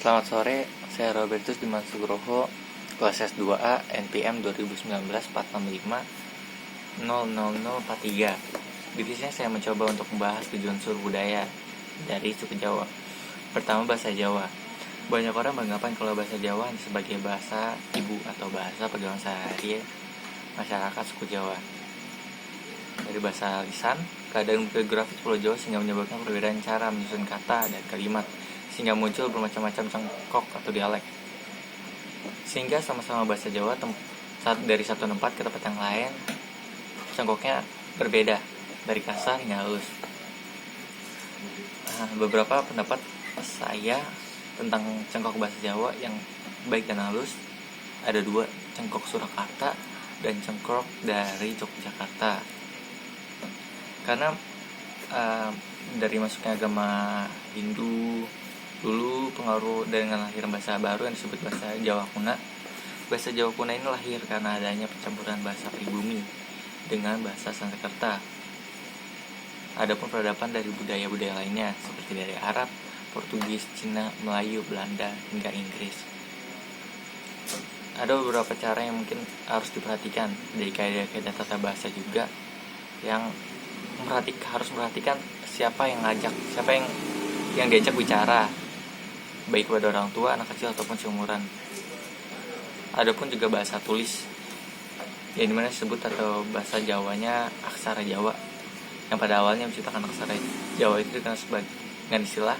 Selamat sore, saya Robertus Diman Sugroho, kelas S2A, NPM 2019-465-00043. Divisinya saya mencoba untuk membahas tujuan unsur budaya dari suku Jawa. Pertama, bahasa Jawa. Banyak orang beranggapan kalau bahasa Jawa hanya sebagai bahasa ibu atau bahasa pegangan sehari masyarakat suku Jawa. Dari bahasa lisan, keadaan geografis Pulau Jawa sehingga menyebabkan perbedaan cara menyusun kata dan kalimat, sehingga muncul bermacam-macam cengkok atau dialek. Sehingga sama-sama bahasa Jawa dari satu tempat ke tempat yang lain, cengkoknya berbeda dari kasar hingga halus. Beberapa pendapat saya tentang cengkok bahasa Jawa yang baik dan halus ada dua, cengkok Surakarta dan cengkok dari Yogyakarta. Karena dari masuknya agama Hindu dulu pengaruh dengan lahiran bahasa baru yang disebut bahasa Jawa Kuna. Bahasa Jawa Kuna ini lahir karena adanya percampuran bahasa pribumi dengan bahasa Sanskerta. Adapun peradaban dari budaya-budaya lainnya seperti dari Arab, Portugis, Cina, Melayu, Belanda hingga Inggris. Ada beberapa cara yang mungkin harus diperhatikan dari kaidah-kaidah tata bahasa juga, yang harus memperhatikan siapa yang ngajak, siapa yang diajak bicara, baik kepada orang tua, anak kecil ataupun seumuran. Adapun juga bahasa tulis, yang dimana disebut atau bahasa Jawanya aksara Jawa, yang pada awalnya menciptakan aksara Jawa itu dengan istilah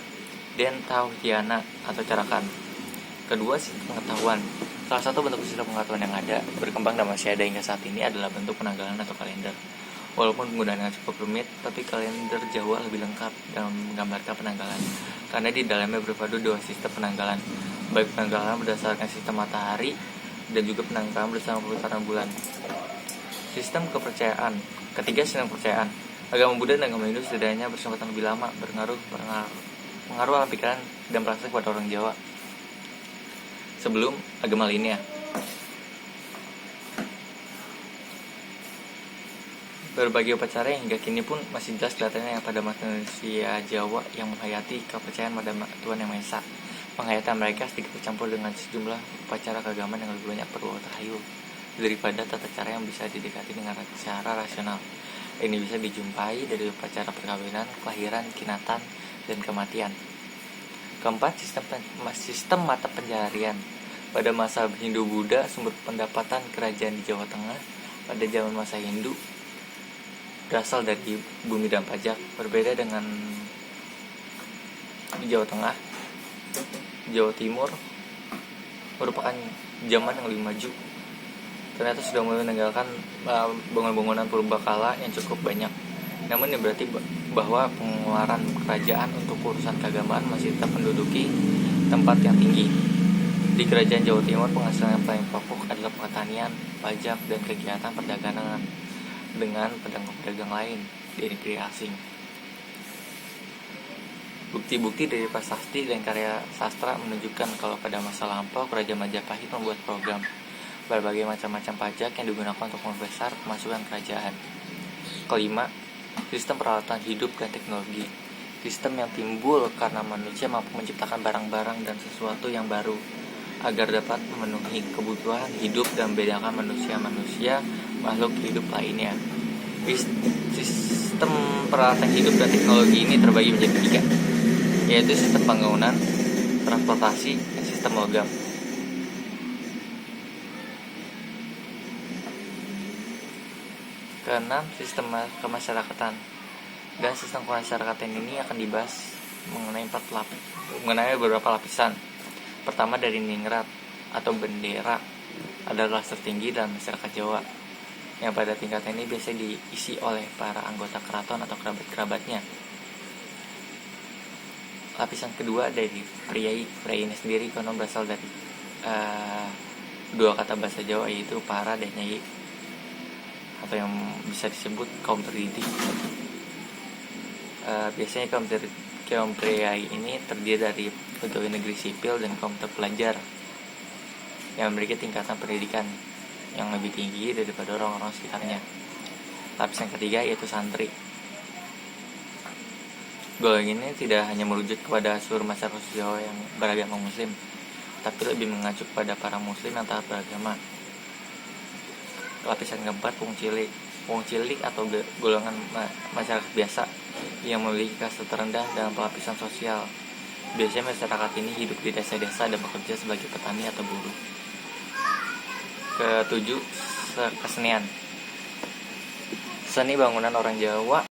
Den Tauhiana atau carakan. Kedua, sistem pengetahuan. Salah satu bentuk sistem pengetahuan yang ada, berkembang dan masih ada hingga saat ini adalah bentuk penanggalan atau kalender. Walaupun penggunaannya cukup rumit, tapi kalender Jawa lebih lengkap dalam menggambarkan penanggalan, karena di dalamnya berpadu dua sistem penanggalan, baik penanggalan berdasarkan sistem matahari dan juga penanggalan berdasarkan putaran bulan. Sistem kepercayaan. Ketiga, sistem kepercayaan. Agama Buddha dan agama Hindu setidaknya bersangkutan lebih lama pengaruh alam pikiran dan praktek pada orang Jawa sebelum agama lainnya. Berbagai upacara yang hingga kini pun masih jelas kelihatannya yang pada manusia Jawa yang menghayati kepercayaan pada Tuhan Yang Maha Esa. Penghayatan mereka sedikit bercampur dengan sejumlah upacara keagamaan yang lebih banyak berbau tahayul daripada tata cara yang bisa didekati dengan cara rasional. Ini bisa dijumpai dari upacara perkawinan, kelahiran, kinatan, dan kematian. Keempat, sistem mata pencaharian. Pada masa Hindu-Buddha, sumber pendapatan kerajaan di Jawa Tengah pada zaman masa Hindu berasal dari bumi dan pajak. Berbeda dengan di Jawa Tengah, Jawa Timur merupakan zaman yang lebih maju. Ternyata sudah mulai meninggalkan bangunan-bangunan purbakala yang cukup banyak. Namun ini berarti bahwa pengeluaran kerajaan untuk urusan keagamaan masih tetap menduduki tempat yang tinggi. Di kerajaan Jawa Timur, penghasilan yang paling pokok adalah pertanian, pajak, dan kegiatan perdagangan dengan pedagang-pedagang lain di negeri asing. Bukti-bukti dari prasasti dan karya sastra menunjukkan kalau pada masa lampau Kerajaan Majapahit membuat program berbagai macam-macam pajak yang digunakan untuk membesar pemasukan kerajaan. Kelima, sistem peralatan hidup dan teknologi. Sistem yang timbul karena manusia mampu menciptakan barang-barang dan sesuatu yang baru agar dapat memenuhi kebutuhan hidup dan membedakan manusia makhluk hidup lainnya. Sistem peralatan hidup dan teknologi ini terbagi menjadi tiga, yaitu sistem bangunan, transportasi, dan sistem logam. Keenam, sistem kemasyarakatan. Dan sistem kemasyarakatan ini akan dibahas mengenai beberapa lapisan. Pertama, dari ningrat atau bendera adalah kelas tertinggi dalam masyarakat Jawa, yang pada tingkatan ini biasanya diisi oleh para anggota keraton atau kerabat-kerabatnya. Lapisan kedua dari priai ini sendiri konon berasal dari dua kata bahasa Jawa, yaitu para dan nyai, atau yang bisa disebut kaum terdidik. Biasanya kaum priai ini terdiri dari pegawai negeri sipil dan kaum terpelajar yang memiliki tingkatan pendidikan yang lebih tinggi daripada orang-orang sekitarnya. Lapisan ketiga yaitu santri. Golongan ini tidak hanya merujuk kepada seluruh masyarakat sosial yang beragama muslim, tapi lebih mengacu kepada para muslim yang taat beragama. Lapisan keempat, wong cilik. Wong cilik atau golongan masyarakat biasa yang memiliki kasta terendah dalam pelapisan sosial. Biasanya masyarakat ini hidup di desa-desa dan bekerja sebagai petani atau buruh. Ketujuh, kesenian. Seni bangunan orang Jawa